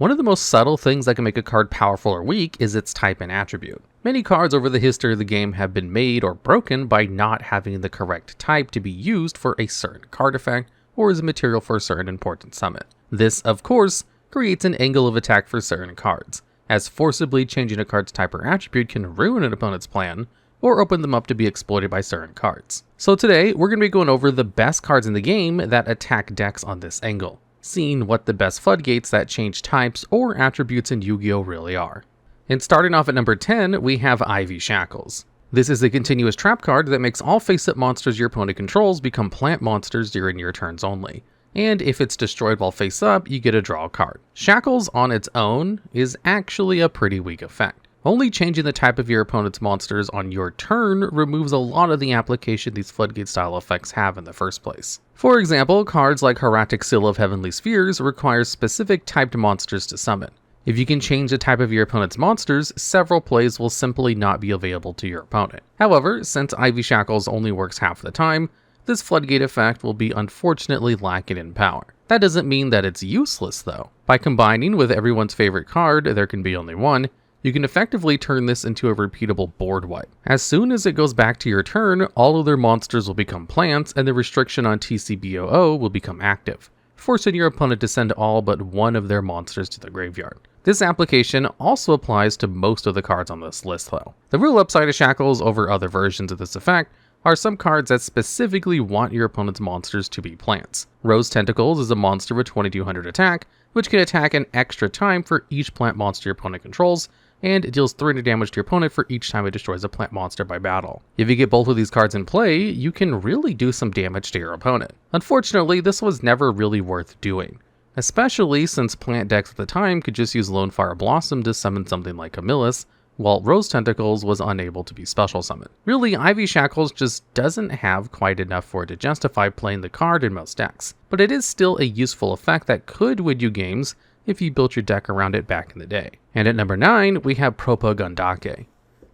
One of the most subtle things that can make a card powerful or weak is its type and attribute. Many cards over the history of the game have been made or broken by not having the correct type to be used for a certain card effect or as a material for a certain important summon. This, of course, creates an angle of attack for certain cards, as forcibly changing a card's type or attribute can ruin an opponent's plan or open them up to be exploited by certain cards. So today, we're going to be going over the best cards in the game that attack decks on this angle, seeing what the best floodgates that change types or attributes in Yu-Gi-Oh! Really are. And starting off at number 10, we have Ivy Shackles. This is a continuous trap card that makes all face-up monsters your opponent controls become plant monsters during your turns only. And if it's destroyed while face-up, you get a draw card. Shackles on its own is actually a pretty weak effect. Only changing the type of your opponent's monsters on your turn removes a lot of the application these floodgate style effects have in the first place. For example, cards like Hieratic Seal of Heavenly Spheres require specific typed monsters to summon. If you can change the type of your opponent's monsters, several plays will simply not be available to your opponent. However, since Ivy Shackles only works half the time, this floodgate effect will be unfortunately lacking in power. That doesn't mean that it's useless though. By combining with everyone's favorite card, there can be only one, you can effectively turn this into a repeatable board wipe. As soon as it goes back to your turn, all of their monsters will become plants and the restriction on TCBOO will become active, forcing your opponent to send all but one of their monsters to the graveyard. This application also applies to most of the cards on this list though. The real upside of Shackles over other versions of this effect are some cards that specifically want your opponent's monsters to be plants. Rose Tentacles is a monster with 2200 attack, which can attack an extra time for each plant monster your opponent controls, and it deals 300 damage to your opponent for each time it destroys a plant monster by battle. If you get both of these cards in play, you can really do some damage to your opponent. Unfortunately, this was never really worth doing, especially since plant decks at the time could just use Lone Fire Blossom to summon something like Camillus, while Rose Tentacles was unable to be special summoned. Really, Ivy Shackles just doesn't have quite enough for it to justify playing the card in most decks, but it is still a useful effect that could win you games if you built your deck around it back in the day. And at number 9, we have Propa Gandake.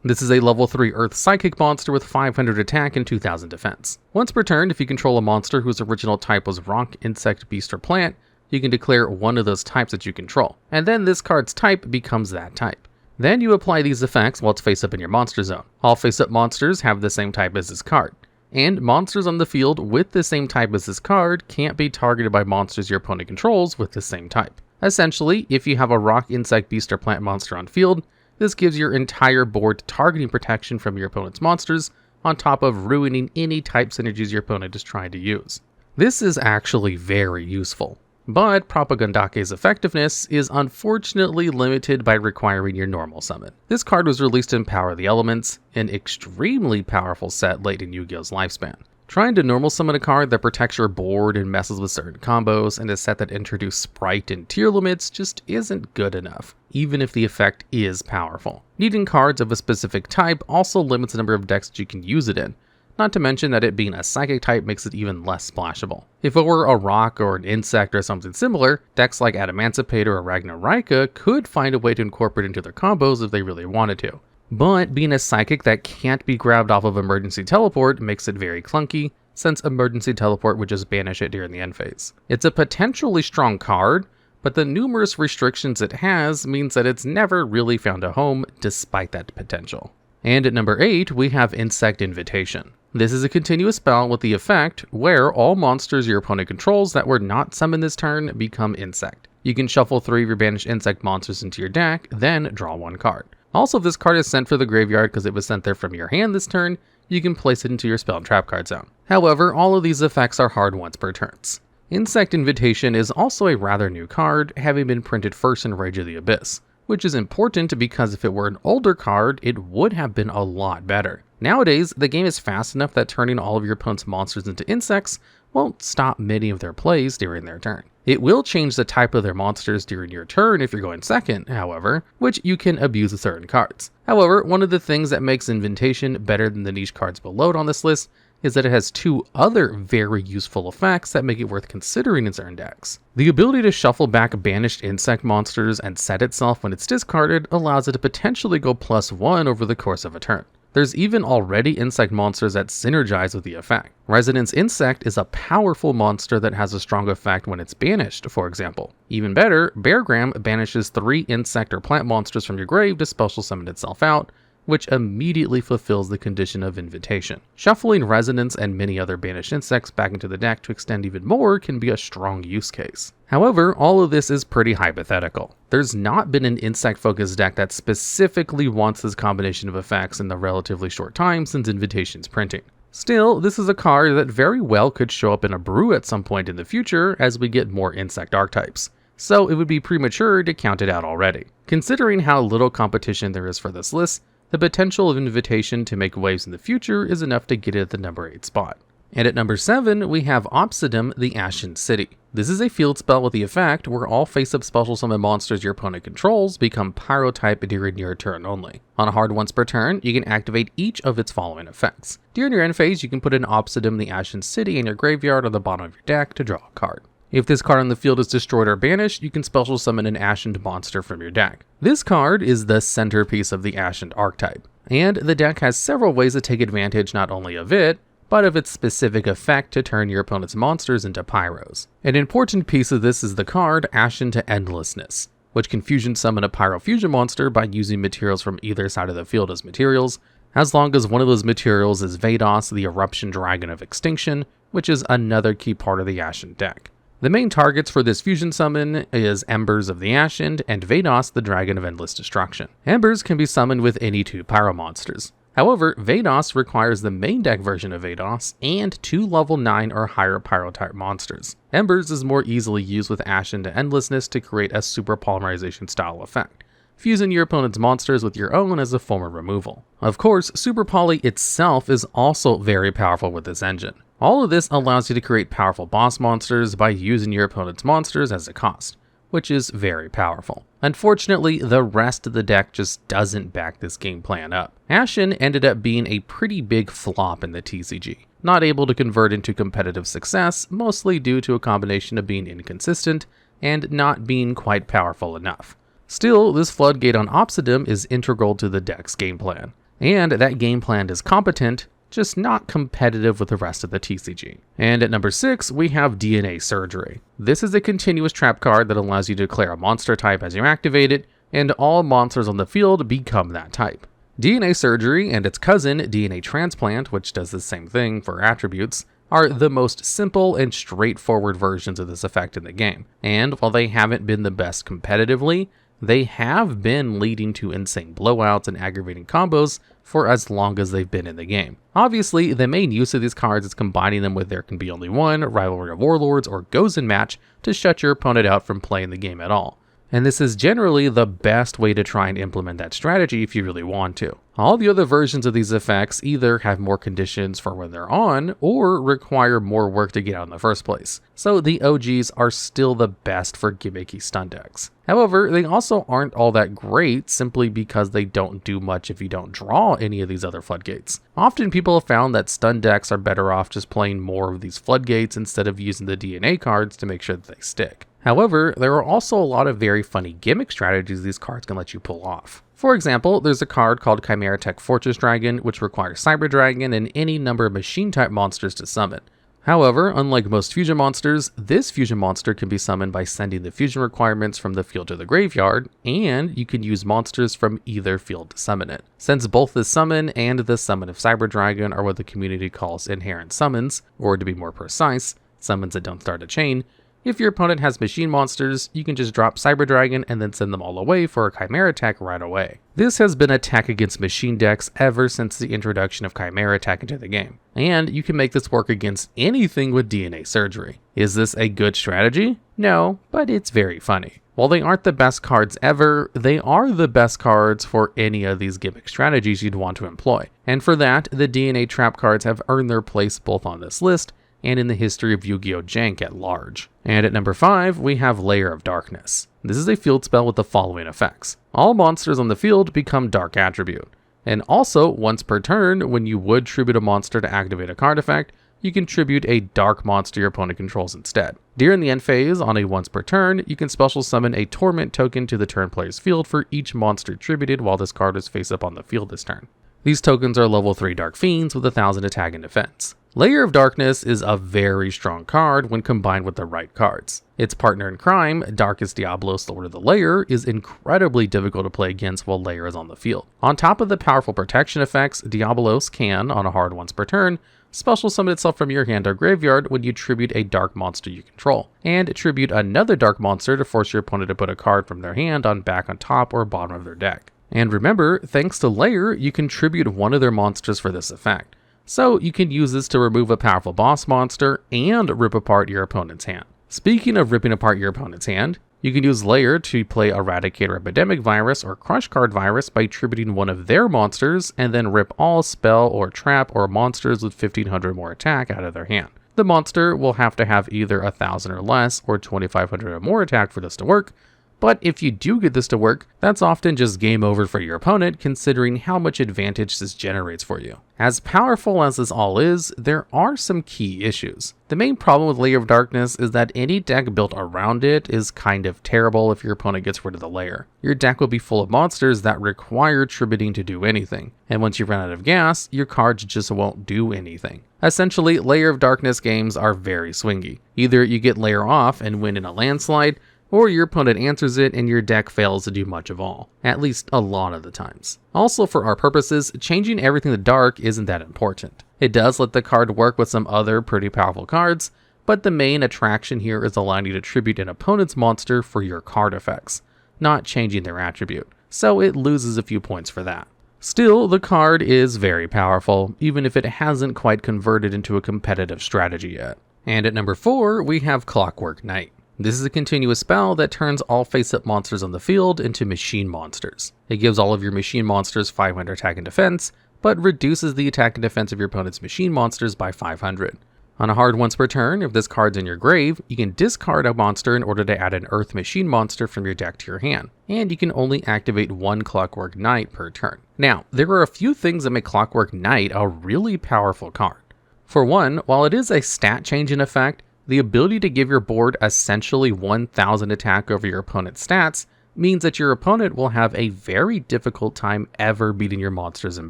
This is a level 3 Earth Psychic monster with 500 attack and 2000 defense. Once per turn, if you control a monster whose original type was rock, insect, beast, or plant, you can declare one of those types that you control, and then this card's type becomes that type. Then you apply these effects while it's face up in your monster zone. All face up monsters have the same type as this card, and monsters on the field with the same type as this card can't be targeted by monsters your opponent controls with the same type. Essentially, if you have a rock, insect, beast, or plant monster on field, this gives your entire board targeting protection from your opponent's monsters, on top of ruining any type synergies your opponent is trying to use. This is actually very useful, but Propa Gandake's effectiveness is unfortunately limited by requiring your normal summon. This card was released in Power of the Elements, an extremely powerful set late in Yu-Gi-Oh's lifespan. Trying to normal summon a card that protects your board and messes with certain combos, and a set that introduced sprite and tier limits just isn't good enough, even if the effect is powerful. Needing cards of a specific type also limits the number of decks that you can use it in, not to mention that it being a psychic type makes it even less splashable. If it were a rock or an insect or something similar, decks like Adamancipator or Ragnarika could find a way to incorporate into their combos if they really wanted to. But being a psychic that can't be grabbed off of Emergency Teleport makes it very clunky, since Emergency Teleport would just banish it during the end phase. It's a potentially strong card, but the numerous restrictions it has means that it's never really found a home despite that potential. And at number 8, we have Insect Invitation. This is a continuous spell with the effect where all monsters your opponent controls that were not summoned this turn become insect. You can shuffle 3 of your banished insect monsters into your deck, then draw 1 card. Also, if this card is sent for the graveyard because it was sent there from your hand this turn, you can place it into your spell and trap card zone. However, all of these effects are hard once per turns. Insect Invitation is also a rather new card, having been printed first in Rage of the Abyss, which is important because if it were an older card, it would have been a lot better. Nowadays, the game is fast enough that turning all of your opponent's monsters into insects won't stop many of their plays during their turn. It will change the type of their monsters during your turn if you're going second, however, which you can abuse with certain cards. However, one of the things that makes Invitation better than the niche cards below it on this list is that it has 2 other very useful effects that make it worth considering in certain decks. The ability to shuffle back banished insect monsters and set itself when it's discarded allows it to potentially go +1 over the course of a turn. There's even already insect monsters that synergize with the effect. Resonance Insect is a powerful monster that has a strong effect when it's banished, for example. Even better, Beargram banishes 3 insect or plant monsters from your grave to special summon itself out, which immediately fulfills the condition of invitation. Shuffling Resonance and many other banished insects back into the deck to extend even more can be a strong use case. However, all of this is pretty hypothetical. There's not been an insect-focused deck that specifically wants this combination of effects in the relatively short time since Invitation's printing. Still, this is a card that very well could show up in a brew at some point in the future as we get more insect archetypes, so it would be premature to count it out already. Considering how little competition there is for this list, the potential of Invitation to make waves in the future is enough to get it at the number 8 spot. And at number 7, we have Obsidim, the Ashened City. This is a field spell with the effect where all face-up special summon monsters your opponent controls become Pyro type during your turn only. On a hard once per turn, you can activate each of its following effects. During your end phase, you can put an Obsidim, the Ashened City in your graveyard or the bottom of your deck to draw a card. If this card on the field is destroyed or banished, you can special summon an Ashened monster from your deck. This card is the centerpiece of the Ashened archetype, and the deck has several ways to take advantage not only of it, but of its specific effect to turn your opponent's monsters into Pyros. An important piece of this is the card Ashened to Endlessness, which can fusion summon a Pyro fusion monster by using materials from either side of the field as materials, as long as one of those materials is Vados, the Eruption Dragon of Extinction, which is another key part of the Ashened deck. The main targets for this fusion summon is Embers of the Ashened and Vados, the Dragon of Endless Destruction. Embers can be summoned with any 2 Pyro monsters. However, Vados requires the main deck version of Vados and 2 level 9 or higher Pyro type monsters. Embers is more easily used with Ashened to Endlessness to create a super polymerization style effect, fusing your opponent's monsters with your own as a form of removal. Of course, Super Poly itself is also very powerful with this engine. All of this allows you to create powerful boss monsters by using your opponent's monsters as a cost, which is very powerful. Unfortunately, the rest of the deck just doesn't back this game plan up. Ashen ended up being a pretty big flop in the TCG, not able to convert into competitive success, mostly due to a combination of being inconsistent and not being quite powerful enough. Still, this Floodgate on Obsidim is integral to the deck's game plan, and that game plan is competent, just not competitive with the rest of the TCG. And at number 6, we have DNA Surgery. This is a continuous trap card that allows you to declare a monster type as you activate it, and all monsters on the field become that type. DNA Surgery and its cousin, DNA Transplant, which does the same thing for attributes, are the most simple and straightforward versions of this effect in the game. And while they haven't been the best competitively, they have been leading to insane blowouts and aggravating combos for as long as they've been in the game. Obviously, the main use of these cards is combining them with There Can Be Only One, Rivalry of Warlords, or Gozen Match to shut your opponent out from playing the game at all. And this is generally the best way to try and implement that strategy if you really want to. All the other versions of these effects either have more conditions for when they're on, or require more work to get out in the first place. So the OGs are still the best for gimmicky stun decks. However, they also aren't all that great simply because they don't do much if you don't draw any of these other floodgates. Often people have found that stun decks are better off just playing more of these floodgates instead of using the DNA cards to make sure that they stick. However, there are also a lot of very funny gimmick strategies these cards can let you pull off. For example, there's a card called Chimera Tech Fortress Dragon, which requires Cyber Dragon and any number of machine-type monsters to summon. However, unlike most fusion monsters, this fusion monster can be summoned by sending the fusion requirements from the field to the graveyard, and you can use monsters from either field to summon it. Since both the summon and the summon of Cyber Dragon are what the community calls inherent summons, or to be more precise, summons that don't start a chain, if your opponent has machine monsters, you can just drop Cyber Dragon and then send them all away for a Chimera attack right away. This has been a tech against machine decks ever since the introduction of Chimera attack into the game, and you can make this work against anything with DNA Surgery. Is this a good strategy? No, but it's very funny. While they aren't the best cards ever, they are the best cards for any of these gimmick strategies you'd want to employ. And for that, the DNA trap cards have earned their place both on this list and in the history of Yu-Gi-Oh! Jank at large. And at number 5, we have Lair of Darkness. This is a field spell with the following effects. All monsters on the field become Dark Attribute. And also, once per turn, when you would tribute a monster to activate a card effect, you can tribute a dark monster your opponent controls instead. During the end phase, on a once per turn, you can special summon a Torment token to the turn player's field for each monster tributed while this card is face up on the field this turn. These tokens are level 3 Dark Fiends with 1000 attack and defense. Lair of Darkness is a very strong card when combined with the right cards. Its partner in crime, Darkest Diablos Lord of the Lair, is incredibly difficult to play against while Lair is on the field. On top of the powerful protection effects, Diablos can, on a hard once per turn, special summon itself from your hand or graveyard when you tribute a dark monster you control, and tribute another dark monster to force your opponent to put a card from their hand back on top or bottom of their deck. And remember, thanks to Lair, you can tribute one of their monsters for this effect. So you can use this to remove a powerful boss monster and rip apart your opponent's hand. Speaking of ripping apart your opponent's hand, you can use Lair to play Eradicate or Epidemic Virus or Crush Card Virus by tributing one of their monsters and then rip all spell or trap or monsters with 1500 more attack out of their hand. The monster will have to have either 1000 or less or 2500 or more attack for this to work, but if you do get this to work, that's often just game over for your opponent considering how much advantage this generates for you. As powerful as this all is, there are some key issues. The main problem with Lair of Darkness is that any deck built around it is kind of terrible if your opponent gets rid of the Lair. Your deck will be full of monsters that require tributing to do anything, and once you run out of gas, your cards just won't do anything. Essentially, Lair of Darkness games are very swingy. Either you get Lair off and win in a landslide, or your opponent answers it and your deck fails to do much of all, at least a lot of the times. Also, for our purposes, changing everything to dark isn't that important. It does let the card work with some other pretty powerful cards, but the main attraction here is allowing you to tribute an opponent's monster for your card effects, not changing their attribute, so it loses a few points for that. Still, the card is very powerful, even if it hasn't quite converted into a competitive strategy yet. And at number 4, we have Clockwork Night. This is a continuous spell that turns all face-up monsters on the field into machine monsters. It gives all of your machine monsters 500 attack and defense, but reduces the attack and defense of your opponent's machine monsters by 500. On a hard once per turn, if this card's in your grave, you can discard a monster in order to add an Earth machine monster from your deck to your hand, and you can only activate one Clockwork Night per turn. Now, there are a few things that make Clockwork Night a really powerful card. For one, while it is a stat change in effect, the ability to give your board essentially 1000 attack over your opponent's stats means that your opponent will have a very difficult time ever beating your monsters in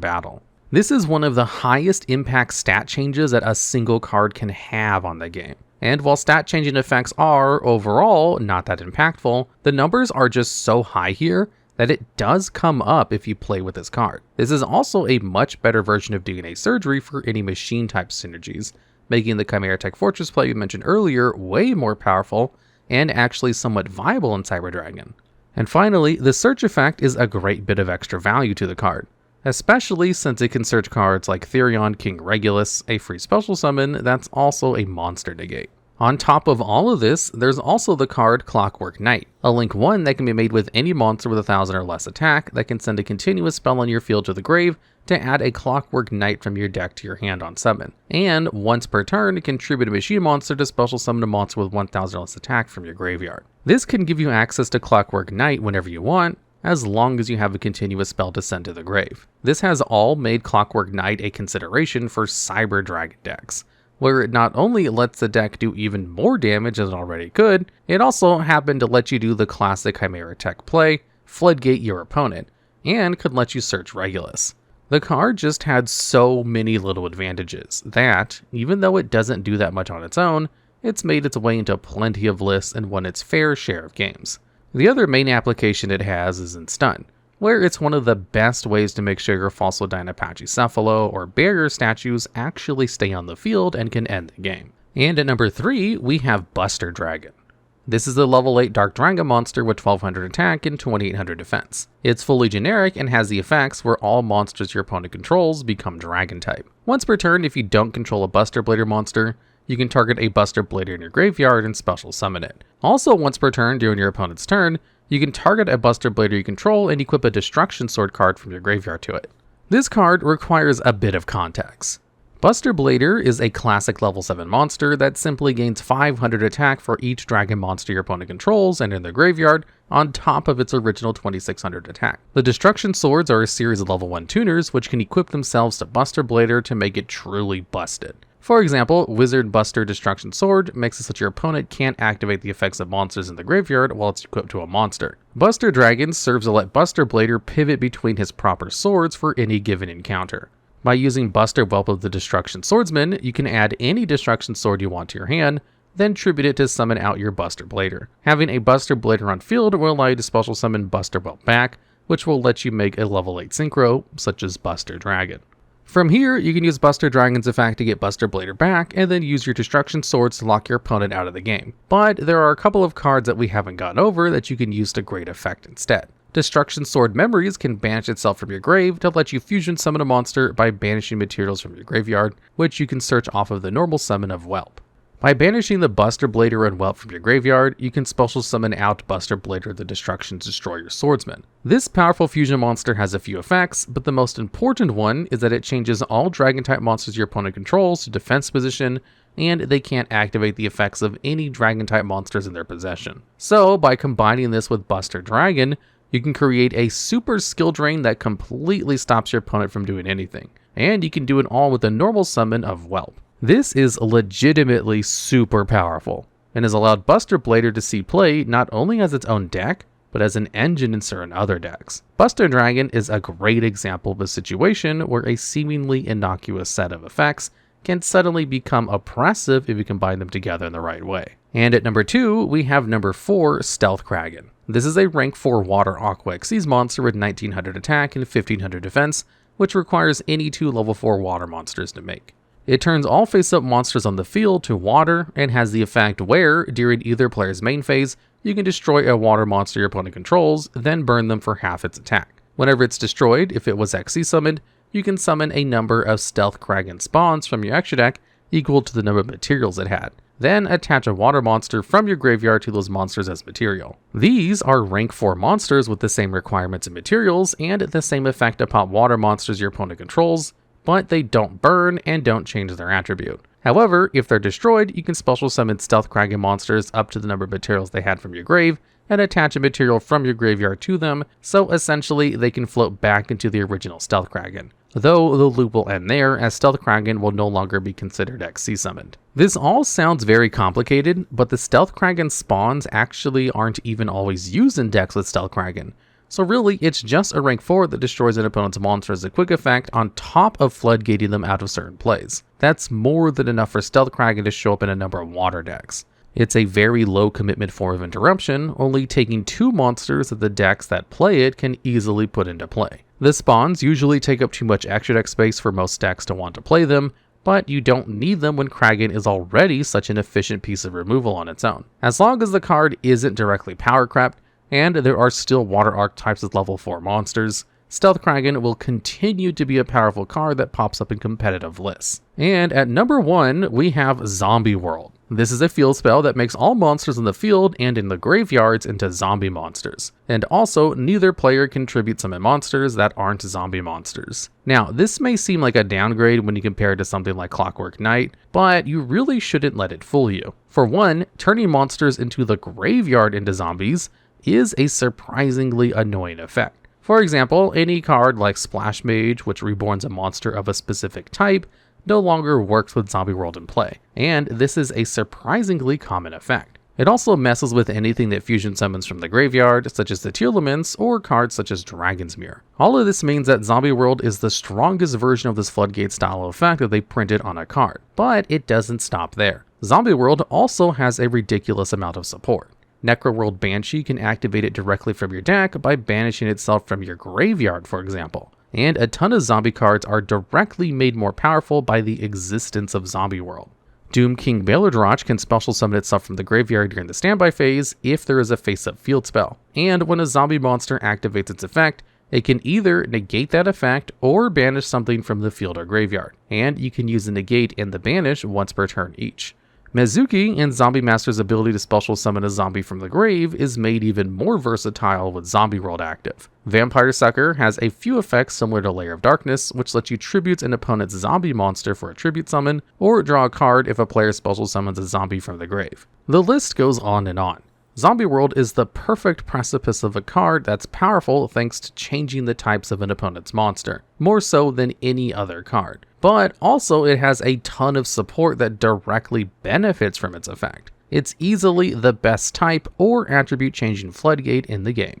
battle. This is one of the highest impact stat changes that a single card can have on the game. And while stat changing effects are, overall, not that impactful, the numbers are just so high here that it does come up if you play with this card. This is also a much better version of DNA Surgery for any machine type synergies, making the Chimera Tech Fortress play we mentioned earlier way more powerful and actually somewhat viable in Cyber Dragon. And finally, the search effect is a great bit of extra value to the card, especially since it can search cards like Therion King Regulus, a free special summon that's also a monster negate. On top of all of this, there's also the card Clockwork Night, a link 1 that can be made with any monster with 1000 or less attack that can send a continuous spell on your field to the grave to add a Clockwork Night from your deck to your hand on summon. And once per turn, contribute a machine monster to special summon a monster with 1000 or less attack from your graveyard. This can give you access to Clockwork Night whenever you want, as long as you have a continuous spell to send to the grave. This has all made Clockwork Night a consideration for Cyber Dragon decks, where it not only lets the deck do even more damage than it already could, it also happened to let you do the classic Chimera Tech play, Floodgate your opponent, and could let you search Regulus. The card just had so many little advantages that, even though it doesn't do that much on its own, it's made its way into plenty of lists and won its fair share of games. The other main application it has is in Stun, where it's one of the best ways to make sure your Falsodyne Pachycephalo or Barrier statues actually stay on the field and can end the game. And at number 3, we have Buster Dragon. This is the level 8 Dark Dragon monster with 1200 attack and 2800 defense. It's fully generic and has the effects where all monsters your opponent controls become Dragon type. Once per turn, if you don't control a Buster Blader monster, you can target a Buster Blader in your graveyard and special summon it. Also, once per turn during your opponent's turn, you can target a Buster Blader you control and equip a Destruction Sword card from your graveyard to it. This card requires a bit of context. Buster Blader is a classic level 7 monster that simply gains 500 attack for each dragon monster your opponent controls and in their graveyard, on top of its original 2600 attack. The Destruction Swords are a series of level 1 tuners which can equip themselves to Buster Blader to make it truly busted. For example, Wizard Buster Destruction Sword makes it so that your opponent can't activate the effects of monsters in the graveyard while it's equipped to a monster. Buster Dragon serves to let Buster Blader pivot between his proper swords for any given encounter. By using Buster Whelp of the Destruction Swordsman, you can add any Destruction Sword you want to your hand, then tribute it to summon out your Buster Blader. Having a Buster Blader on field will allow you to special summon Buster Whelp back, which will let you make a level 8 synchro, such as Buster Dragon. From here, you can use Buster Dragon's effect to get Buster Blader back, and then use your Destruction Swords to lock your opponent out of the game. But there are a couple of cards that we haven't gone over that you can use to great effect instead. Destruction Sword Memories can banish itself from your grave to let you fusion summon a monster by banishing materials from your graveyard, which you can search off of the normal summon of Whelp. By banishing the Buster Blader and Whelp from your graveyard, you can special summon out Buster Blader the Destruction Destroyer Swordsman. This powerful fusion monster has a few effects, but the most important one is that it changes all Dragon-type monsters your opponent controls to defense position, and they can't activate the effects of any Dragon-type monsters in their possession. So, by combining this with Buster Dragon, you can create a super skill drain that completely stops your opponent from doing anything, and you can do it all with a normal summon of Whelp. This is legitimately super powerful, and has allowed Buster Blader to see play not only as its own deck, but as an engine in certain other decks. Buster Dragon is a great example of a situation where a seemingly innocuous set of effects can suddenly become oppressive if you combine them together in the right way. And at number 2, we have number 4, Stealth Kragen. This is a rank 4 Water Aqua Xyz monster with 1900 attack and 1500 defense, which requires any 2 level 4 water monsters to make. It turns all face-up monsters on the field to water, and has the effect where, during either player's main phase, you can destroy a water monster your opponent controls, then burn them for half its attack. Whenever it's destroyed, if it was XC summoned, you can summon a number of Stealth Kragen spawns from your extra deck equal to the number of materials it had. Then attach a water monster from your graveyard to those monsters as material. These are rank 4 monsters with the same requirements and materials, and the same effect upon water monsters your opponent controls, but they don't burn and don't change their attribute. However, if they're destroyed, you can special summon Stealth Kragen monsters up to the number of materials they had from your grave, and attach a material from your graveyard to them, so essentially they can float back into the original Stealth Kragen. Though the loop will end there, as Stealth Kragen will no longer be considered XC summoned. This all sounds very complicated, but the Stealth Kragen spawns actually aren't even always used in decks with Stealth Kragen. So really, it's just a rank 4 that destroys an opponent's monster as a quick effect on top of floodgating them out of certain plays. That's more than enough for Stealth Kragen to show up in a number of water decks. It's a very low commitment form of interruption, only taking 2 monsters that the decks that play it can easily put into play. The spawns usually take up too much extra deck space for most decks to want to play them, but you don't need them when Kragen is already such an efficient piece of removal on its own. As long as the card isn't directly power crept, and there are still water archetypes with level 4 monsters, Stealth Kragen will continue to be a powerful card that pops up in competitive lists. And at number 1, we have Zombie World. This is a field spell that makes all monsters in the field and in the graveyards into zombie monsters. And also, neither player can tribute summon monsters that aren't zombie monsters. Now, this may seem like a downgrade when you compare it to something like Clockwork Night, but you really shouldn't let it fool you. For one, turning monsters into the graveyard into zombies is a surprisingly annoying effect. For example, any card like Splash Mage, which reborns a monster of a specific type, no longer works with Zombie World in play, and this is a surprisingly common effect. It also messes with anything that fusion summons from the graveyard, such as the Tearlaments, or cards such as Dragon's Mirror. All of this means that Zombie World is the strongest version of this Floodgate style of effect that they printed on a card, but it doesn't stop there. Zombie World also has a ridiculous amount of support. Necroworld Banshee can activate it directly from your deck by banishing itself from your graveyard, for example. And a ton of zombie cards are directly made more powerful by the existence of Zombie World. Doom King Baladroch can special summon itself from the graveyard during the standby phase if there is a face-up field spell. And when a zombie monster activates its effect, it can either negate that effect or banish something from the field or graveyard. And you can use the negate and the banish once per turn each. Mezuki and Zombie Master's ability to special summon a zombie from the grave is made even more versatile with Zombie World active. Vampire Sucker has a few effects similar to Lair of Darkness, which lets you tribute an opponent's zombie monster for a tribute summon, or draw a card if a player special summons a zombie from the grave. The list goes on and on. Zombie World is the perfect precipice of a card that's powerful thanks to changing the types of an opponent's monster, more so than any other card. But also it has a ton of support that directly benefits from its effect. It's easily the best type or attribute changing floodgate in the game.